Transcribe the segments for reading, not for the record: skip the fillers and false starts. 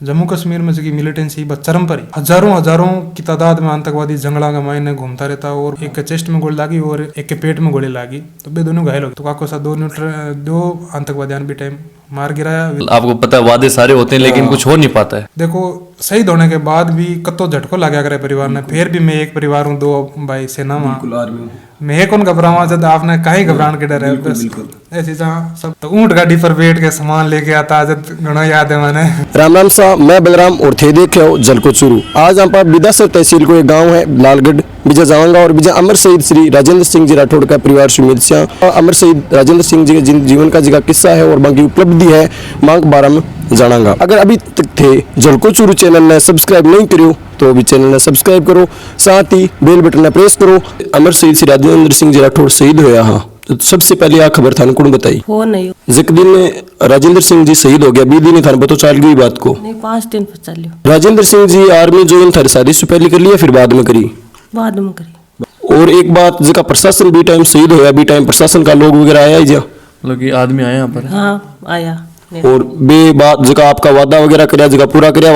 जम्मू कश्मीर में जो मिलिटेंसी बस चरम पर ही हजारों की तादाद में आतंकवादी जंगला का मायने घूमता रहता और एक के चेस्ट में गोली लागी और एक के पेट में गोली लागी तो बे दोनों घायल हो गए। तो काको सा दो आतंकवादियां भी टाइम मार गिराया। आपको पता है वादे सारे होते हैं लेकिन कुछ हो नहीं पाता है। देखो शहीद होने के बाद भी कत्तो झटको लगा करे परिवार ने। फिर भी मैं एक परिवार हूँ, दो भाई सेना में मैं कौन घबरावा जब आपने कहीं घबराने के डर है। बस ऐसी जहाँ सब तो ऊंट गाड़ी पर बैठ के सामान लेके आता जब घना याद है मैंने। राम राम सा मैं बलराम और थे देखे हो जलको चूरू। आज हम पर बिदासर तहसील को एक गांव है लालगढ़ बीजा जाऊंगा और बीजा अमर शहीद श्री राजेंद्र सिंह जी राठौड़ का परिवार सुमित सिंह अमर शहीद राजेंद्र सिंह जी के जीवन का जिका किस्सा है और बाकी उपलब्धि है मांग बारे में जानांगा। अगर अभी तक थे जलको चूरू चैनल ने सब्सक्राइब नहीं करो तो अभी चैनल ने सब्सक्राइब करो, साथ ही बेल बटन ने प्रेस करो। अमर शहीद श्री राजेंद्र सिंह जी राठौड़ शहीद होया। हाँ तो सबसे पहले आ खबर थाने को बताई हो नहीं जिक दिन राजेंद्र सिंह जी शहीद हो गया 20 दिन थाने पता चल गई बात को। नहीं 5 दिन पर चलियो। राजेंद्र सिंह जी आर्मी ज्वाइन थारी शादी से पहले कर लिया फिर बाद में करी? बाद में करी। और एक बात जिका प्रशासन भी टाइम शहीद होया भी टाइम प्रशासन का लोग वगैरह आया ही जा मतलब कि आदमी आया यहाँ पर? हाँ आया। और बे बात जिका आपका वादा वगैरह करया जिका पूरा करया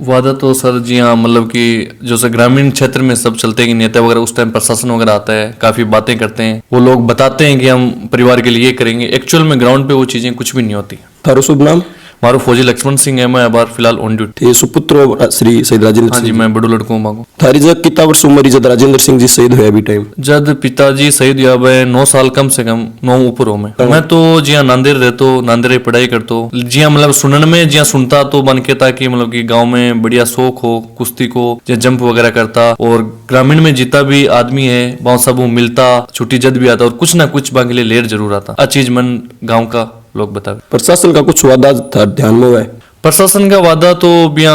वादा तो सर जी हाँ मतलब कि जो से ग्रामीण क्षेत्र में सब चलते हैं कि नेता वगैरह उस टाइम प्रशासन वगैरह आता है, काफी बातें करते हैं, वो लोग बताते हैं कि हम परिवार के लिए ये करेंगे। एक्चुअल में ग्राउंड पे वो चीजें कुछ भी नहीं होती। थारो शुभ नाम? मारो फौजी लक्ष्मण सिंह है, मैं अब फिलहाल ऑन ड्यूटी। सुपुत्र श्री शहीद राजेंद्र हाँ जी, मैं बड़ो लड़को मांगू। थारी जब कितना वर्ष उम्र जब राजेंद्र सिंह जी शहीद हुआ भी टाइम? जब पिताजी शहीद हुआ भाई 9 साल कम से कम 9 ऊपर हो मैं तो जिया नांदेड़ रहतो, नांदेड़ पढ़ाई करतो जिया मतलब सुनने में जिया सुनता तो बन के था कि मतलब कि गांव में बढ़िया शौक हो कुश्ती को या जंप वगैरह करता और ग्रामीण में जितना भी आदमी है वहाँ सब मिलता, छुट्टी जद भी आता और कुछ ना कुछ बाकी लिए लेर जरूर आता। आ चीज मन गाँव का लोग बतावे। प्रशासन का कुछ वादा था ध्यान में हुआ है? प्रशासन का वादा तो बिया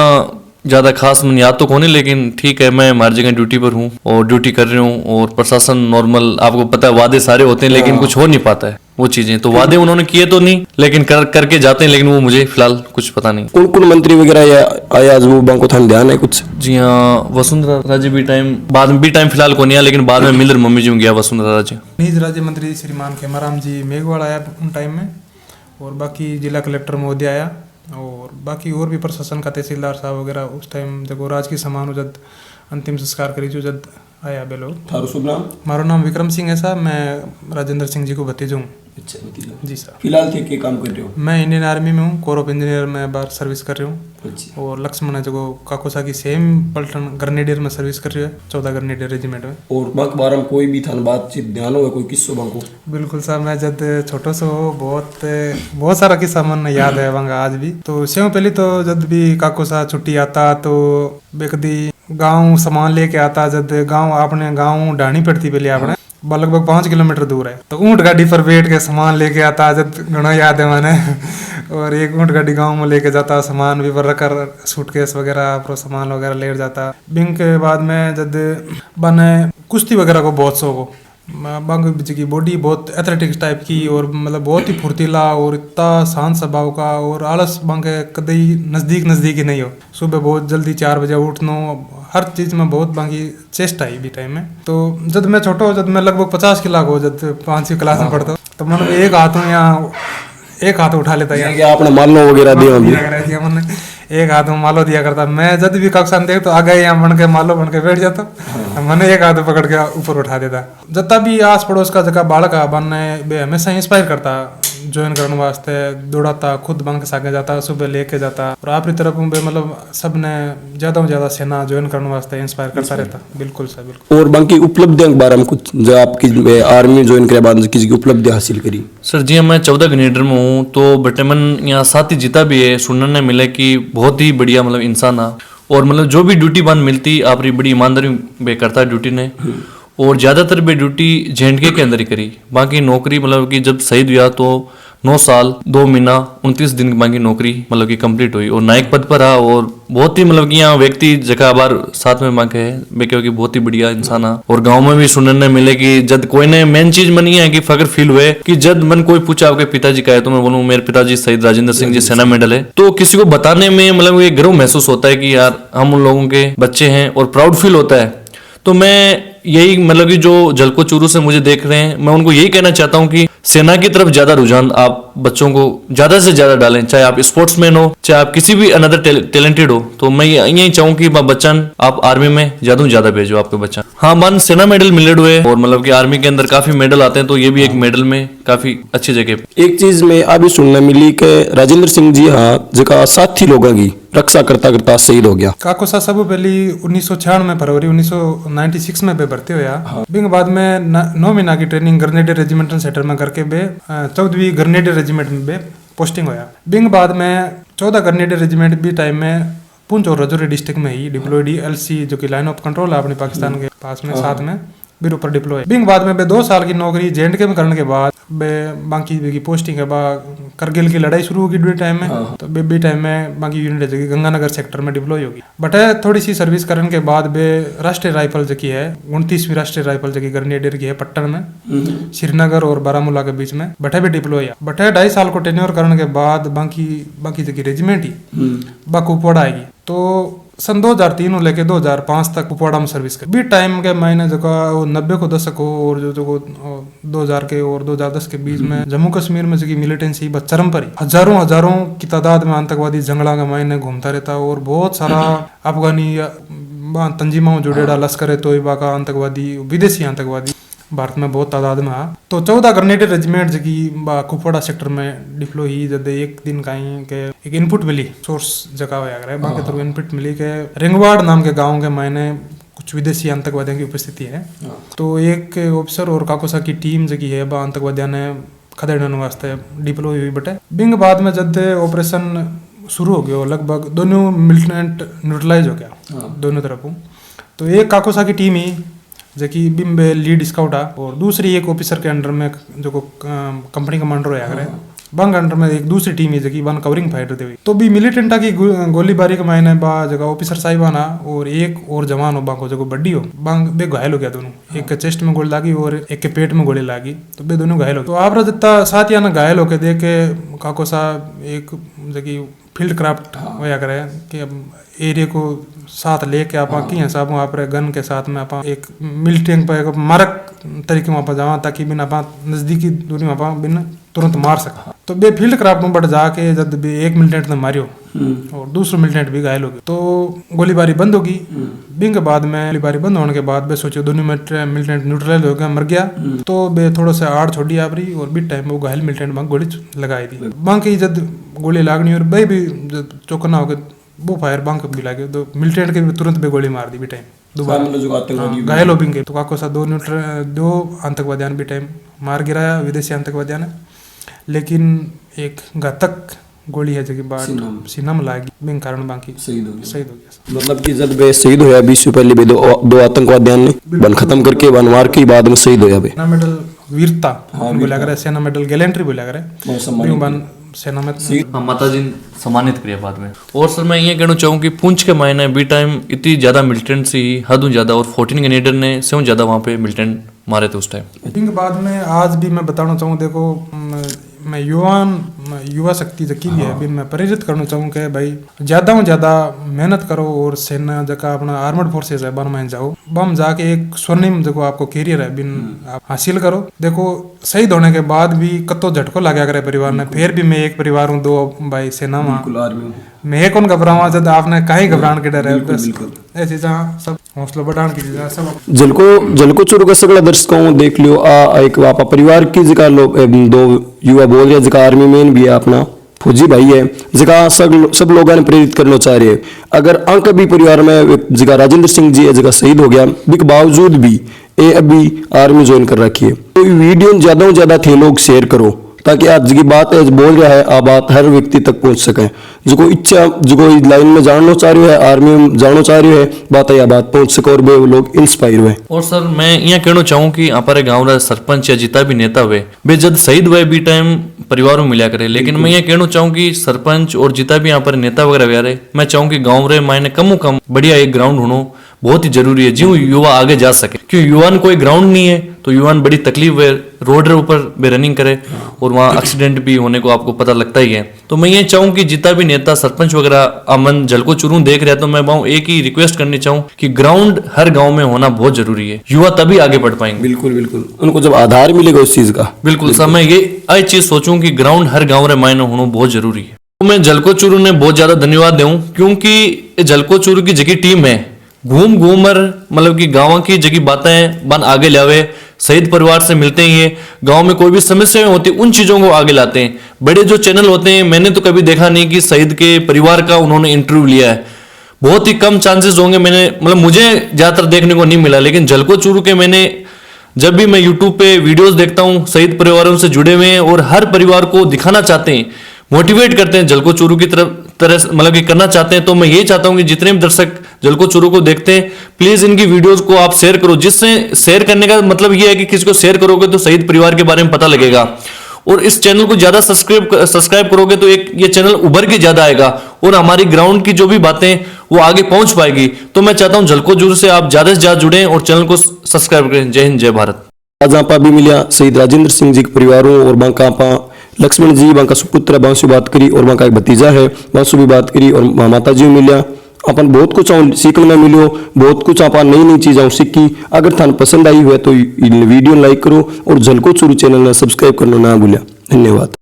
ज्यादा खास मन याद तो कोनी, लेकिन ठीक है मैं हमारी जगह ड्यूटी पर हूँ और ड्यूटी कर रही हूँ और प्रशासन नॉर्मल आपको पता है वादे सारे होते हैं लेकिन कुछ हो नहीं पाता है। वो चीजें तो वादे उन्होंने किए तो नहीं लेकिन करके जाते हैं, लेकिन वो मुझे फिलहाल कुछ पता नहीं। कौन कौन मंत्री वगैरह आया आज वो बांको थाने ध्यान है कुछ? जी हाँ, वसुंधरा राजे भी टाइम बाद में भी टाइम फिलहाल को नहीं आया लेकिन बाद में मिलर मम्मी जी गया वसुंधरा राजे। खनिज राज्य मंत्री श्रीमान खेमाराम जी मेघवाल आया उन टाइम में और बाकी जिला कलेक्टर महोदय आया और बाकी और भी प्रशासन का तहसीलदार साहब वगैरह उस टाइम जब राजकीय सम्मान जब अंतिम संस्कार करी जो जब आया बे लोग। थारो शुभ नाम? मारो नाम विक्रम सिंह है साहब, मैं राजेंद्र सिंह जी को भतीजा हूँ। अच्छा जी सर। फिलहाल थे क्या काम कर रहे हो? मैं इंडियन आर्मी में हूँ, कोर ऑफ इंजीनियर में बार सर्विस कर रही हूँ। अच्छा। और लक्ष्मण है जो काकोसा की सेम पलटन ग्रेनेडियर में सर्विस कर रही है 14 ग्रेनेडियर रेजिमेंट में। और बाक बारम कोई भी थान बातचीत ध्यान हो कोई किस्सो बांको? बिल्कुल साहब, मैं जब छोटो सो बहुत सारा किस्सा मन याद है वहाँ आज भी। तो सेव पहले तो जब भी काकोसा छुट्टी आता तो बेकदी गाँव सामान लेके आता, जब गाँव अपने गाँव ढाणी पड़ती पहले अपने लगभग 5 किलोमीटर दूर है तो ऊंट गाड़ी पर बैठ के सामान लेके आता जब घना याद है मैंने। और एक ऊंट गाड़ी गांव में लेके जाता, सामान भी भर कर सूटकेस वगैरह प्रो सामान वगैरह ले जाता। बिंग के बाद में जब बने कुश्ती वगैरह को बहुत शौक हो, बांग की बॉडी बहुत एथलेटिक्स टाइप की और मतलब बहुत ही फुर्तीला और इतना शांत स्वभाव का और आलस बांग कदई नजदीक ही नहीं हो। सुबह बहुत जल्दी 4 बजे उठना, हर चीज में बहुत बाकी चेस्ट आई भी टाइम में। तो जब मैं छोटा हो जब मैं लगभग 50 किलो हो जब 5वीं क्लास में पढ़ता तो मैंने एक हाथ उठा लेता है आपने मालो वगैरह दिया मैंने एक हाथ में मालो दिया करता। मैं जब भी कक्षा में देख तो आगे यहाँ बन के मालो बन के बैठ जाता, मैंने एक हाथ पकड़ के ऊपर उठा देता। जितना भी आस पड़ोस का जगह बालक बनने बे हमेशा इंस्पायर करता ज्वाइन करने वास्ते, दौड़ाता खुद बन के सागे जाता, सुबह लेके जाता और आपकी तरफ मतलब सब ने ज्यादा सेना ज्वाइन करने वास्ते इंस्पायर करता रहता। बिल्कुल सर बिल्कुल। और बाकी उपलब्धियों के बारे में कुछ जो आपकी आर्मी ज्वाइन करे बाद किसी की उपलब्धि हासिल करी? सर जी मैं 14 ग्रेनेडर में हूँ तो बटेमन यहाँ साथ ही जीता भी है, सुनने मिले कि बहुत ही बढ़िया मतलब इंसान है और मतलब जो भी ड्यूटी बंद मिलती आप बड़ी ईमानदारी बे करता है ड्यूटी ने और ज्यादातर बे ड्यूटी जेएंडके के अंदर ही करी। बाकी नौकरी मतलब कि जब शहीद हुआ तो 9 साल 2 महीना 29 दिन बाकी नौकरी मतलब कि कंप्लीट हुई और नायक पद पर रहा और बहुत ही मतलब कि यहाँ व्यक्ति जगह बार साथ में मांगे है बेके की बहुत ही बढ़िया इंसान है। और गांव में भी सुनने मिले कि जब कोई ने मेन चीज मन ये है कि फख्र फील हुए कि जब मन कोई पूछा आपके पिताजी का है तो मैं बोलूँ मेरे पिताजी शहीद राजेंद्र सिंह जी सेना मेडल है, तो किसी को बताने में मतलब ये गर्व महसूस होता है कि यार हम उन लोगों के बच्चे हैं और प्राउड फील होता है। तो मैं यही मतलब कि जो जलको चूरू से मुझे देख रहे हैं मैं उनको यही कहना चाहता हूँ कि सेना की तरफ ज्यादा रुझान आप बच्चों को ज्यादा से ज्यादा डालें, चाहे आप स्पोर्ट्समैन हो, चाहे आप किसी भी अनदर टैलेंटेड हो। तो मैं यही चाहूँ कि बच्चन आप आर्मी में ज्यादा से ज्यादा भेजो आपके बच्चा। हाँ, मन सेना मेडल मिलेड हुए और मतलब कि आर्मी के अंदर काफी मेडल आते हैं, तो ये भी एक मेडल में काफी अच्छी जगह पे। एक चीज में अभी सुनने मिली कि राजेंद्र सिंह जी हाँ जगह साथी लोगों की रक्षा करता करता शहीद हो गया। काको सा सब पहली 1996 में फरवरी 1996 में बे भर्ती होया। बिंग बाद में 9 महीना की ट्रेनिंग ग्रेनेडियर रेजिमेंटल सेंटर में करके बे 14वीं ग्रेनेडियर रेजिमेंट में बे पोस्टिंग होया। बिंग बाद में 14 ग्रेनेडियर रेजिमेंट भी टाइम में पुंछ और राजौरी डिस्ट्रिक्ट में ही डिप्लॉयड LC जो कि लाइन ऑफ कंट्रोल है अपने पाकिस्तान के पास में साथ में बिर ऊपर डिप्लॉय। बिंग बाद में बे 2 साल की नौकरी JNK में करने के बाद बे बाकी की पोस्टिंग है बा करगिल की लड़ाई शुरू होगी ड्यूटी टाइम में। तो बे टाइम में बाकी यूनिट है जो गंगानगर सेक्टर में डिप्लॉय होगी। बट है थोड़ी सी सर्विस करने के बाद बे राष्ट्रीय राइफल जो की है 29वीं राष्ट्रीय राइफल जो की ग्रेनेडियर की है पट्टन में श्रीनगर और बारामूला के बीच में बटे भी डिप्लॉय है। बटे 2.5 साल को टेन्योर करने के बाद बाकी जो की रेजिमेंट ही बा कुपवाड़ा आएगी। तो सन 2003 लेके 2005 तक कुपवाड़ा में सर्विस कर भी टाइम के महीने जो 90 को दशक हो और जो 2000 के और 2010 के बीच में जम्मू कश्मीर में जो मिलिटेंसी बस चरम पर ही हजारों की तादाद में आतंकवादी जंगला के महीने घूमता रहता और बहुत सारा अफगानी तंजीमों जुड़ेड़ा लश्कर तोयबा का आतंकवादी विदेशी आतंकवादी भारत में बहुत तादाद में आ। तो 14 ग्रेनेडियर रेजिमेंट जो की कुपवाड़ा सेक्टर में डिप्लॉय ही जब एक दिन कहीं के एक इनपुट मिली सोर्स जगह हो बाकी तो इनपुट मिली के रिंगवाड़ नाम के गांव के मायने कुछ विदेशी आतंकवादियों की उपस्थिति है। तो एक ऑफिसर और काकोसा की टीम जो की है बा आतंकवादियों ने खदेड़ने वास्ते डिप्लॉय हुई बटे। बिंग बाद में जब ऑपरेशन शुरू हो गया लगभग दोनों मिलिटेंट न्यूट्रलाइज हो गया दोनों तरफों। तो एक काकोसा की टीम ही जो कि बिम्बे लीड स्काउट आ और दूसरी एक ऑफिसर के अंडर में जो को कंपनी कमांडर होया करे बंग अंडर में एक दूसरी टीम है जो कि वन कवरिंग फाइट देते हुई। तो भी मिलिटेंटा की गोलीबारी के मायने बा जगह ऑफिसर साहिबाना और एक और जवान हो बांको जो बड्डी हो बांग बे घायल हो गया दोनों। एक के चेस्ट में गोली लागी और एक के पेट में गोली लागी तो बे दोनों घायल हो गए। तो आप जितना साथ या ना घायल होके देख के काको सा एक जो कि फील्ड क्राफ्ट होया करे कि अब एरिया को साथ लेके आप की हिसाब आप गन के साथ में आप एक मिलिटेंट पर मारक तरीके में आप जावा ताकि बिन आप नजदीकी दूरी में आप बिन तुरंत मार सका। तो बे फील्ड क्राफ्ट में बढ़ जाके जब भी एक मिलिटेंट ने मारियो और दूसरा मिलिटेंट भी घायल हो गया तो गोलीबारी बंद होगी। बिंग के बाद में गोलीबारी बंद होने के बाद बे सोचो दोनों मिलिटेंट न्यूट्रलाइज हो गया मर गया। तो बे थोड़ा सा आड़ छोड़ी आप रही और बीच टाइम वो घायल मिलिटेंट में गोली लगाई थी। बाकी जब गोली लागनी और भाई भी चौकना हो गया वो फायर बांक भी लागे तो मिलिटेंट के भी तुरंत बे गोली मार दी भी टाइम दोबारा घायल हो बिंगे। तो काको सा दो आतंकवादियों भी टाइम मार गिराया विदेशी आतंकवादियों ने। लेकिन एक घातक गोली है जो कि बाद सीना में लागी बिंग कारण बाकी शहीद हो गया। मतलब कि जब बे शहीद होया 20 से पहले भी दो आतंकवादियों ने बन खत्म करके वन मार के बाद में शहीद होया बे। सेना मेडल वीरता बोला करे सेना मेडल गैलेंट्री बोला करे सेना में माता जी सम्मानित करिए बाद में। और सर मैं ये कहना चाहूँ कि पुंछ के मायने बी टाइम इतनी ज्यादा मिलिटेंट सी हद ज्यादा और 14 ग्रेनेडियर ने से ज्यादा वहाँ पे मिलिटेंट मारे थे उस टाइम। बाद में आज भी मैं बताना चाहूँ देखो मैं युवा शक्ति जकी भी है मैं प्रेरित करना चाहूँ कि भाई ज्यादा से ज्यादा मेहनत करो और सेना जगह अपना आर्मर्ड फोर्सेस है बन में जाओ बम जाके एक स्वर्णिम जो आपको कैरियर है बिन आप हासिल करो। देखो शहीद होने के बाद भी कतो झटको लगा करे परिवार ने फिर भी मैं एक परिवार हूँ 2 भाई सेना में मैं कौन घबरावा जब आपने कहीं घबराने के डर है बस ऐसी सब हौसला बढ़ाने की चीज सब जलको चुरू का सगला दर्शकों देख लियो एक वापा परिवार की जगह लोग 2 युवा बोल रहे जगह आर्मी में भी अपना फौजी भाई है जगह सब लोगों ने प्रेरित करना चाह रहे हैं। अगर अंक भी परिवार में जगह राजेंद्र सिंह जी जगह शहीद हो गया के बावजूद भी ये अभी आर्मी ज्वाइन कर रखी है। तो वीडियो ज्यादा से ज्यादा थे लोग शेयर करो ताकि आज की बात है बोल रहा है आ बात हर व्यक्ति तक पहुंच सके जो कोई इच्छा जो कोई लाइन में जानना चाह रहे है आर्मी में जानना चाह रहे है बात या बात पहुंच सके और वो लोग इंस्पायर हुए। और सर मैं यहाँ कहना चाहूँ कि हमारे गाँव का सरपंच या जितना भी नेता हुए वे जब शहीद हुए भी टाइम परिवार में मिला करे। लेकिन मैं ये कहना चाहूँ कि सरपंच और जितना भी यहाँ पर नेता वगैरह वगैरह मैं चाहूँ कि गाँव रे मायने कम बढ़िया एक ग्राउंड होनो बहुत ही जरूरी है जो युवा आगे जा सके, क्योंकि युवा ने कोई ग्राउंड नहीं है तो युवा ने बड़ी तकलीफ है, रोड ऊपर भी रनिंग करे और वहाँ एक्सीडेंट भी होने को आपको पता लगता ही है। तो मैं ये चाहूँ कि जितना भी नेता सरपंच वगैरह अमन जलको चुरू देख रहे हैं तो मैं एक ही रिक्वेस्ट करनी चाहूँ कि ग्राउंड हर गाँव में होना बहुत जरूरी है, युवा तभी आगे बढ़ पाएंगे। बिल्कुल बिल्कुल, उनको जब आधार मिलेगा उस चीज का। बिल्कुल सर, मैं ये चीज सोचूं कि ग्राउंड हर गाँव रे मायने होना बहुत जरूरी है। तो मैं जलको चुरू ने बहुत ज्यादा धन्यवाद दूं, क्योंकि जलको चुरू की जगह टीम है घूम घूमर मतलब कि गाँव की जगह बातें बन आगे लावे, शहीद परिवार से मिलते हैं, ये गांव में कोई भी समस्याएं होती उन चीजों को आगे लाते हैं। बड़े जो चैनल होते हैं मैंने तो कभी देखा नहीं कि शहीद के परिवार का उन्होंने इंटरव्यू लिया है, बहुत ही कम चांसेस होंगे, मैंने मतलब मुझे ज्यादातर देखने को नहीं मिला। लेकिन जलको चुरू के मैंने जब भी मैं यूट्यूब पे वीडियोस देखता हूँ शहीद परिवारों से जुड़े हुए हैं और हर परिवार को दिखाना चाहते हैं, मोटिवेट करते हैं जलको चुरू की तरह मतलब कि करना चाहते हैं। तो मैं ये चाहता हूं कि जितने भी दर्शक जलको चुरू को देखते हैं प्लीज इनकी वीडियोस को आप शेयर करो, जिससे शेयर करने का मतलब ये है कि किसी को शेयर करोगे तो शहीद परिवार के बारे में पता लगेगा, और इस चैनल को ज्यादा सब्सक्राइब करोगे तो एक ये चैनल उभर के ज्यादा आएगा और हमारी ग्राउंड की जो भी बातें वो आगे पहुंच पाएगी। तो मैं चाहता हूं जलको चुरू से आप ज्यादा से ज्यादा जुड़े और चैनल को सब्सक्राइब करें। जय हिंद, जय भारत। आज आप भी मिलिया शहीद राजेंद्र सिंह जी के परिवारों और बांका आपा लक्ष्मण जी बांका सुपुत्र बांसु बात करी और बांका एक भतीजा है बांसु भी बात करी और माता जी मिलिया अपन बहुत कुछ सीखने में मिलो, बहुत कुछ आप नई नई चीज़ें सीखी। अगर थान पसंद आई हुआ तो वीडियो लाइक करो और जलको चुरू चैनल ने सब्सक्राइब करना ना भूलिया। धन्यवाद।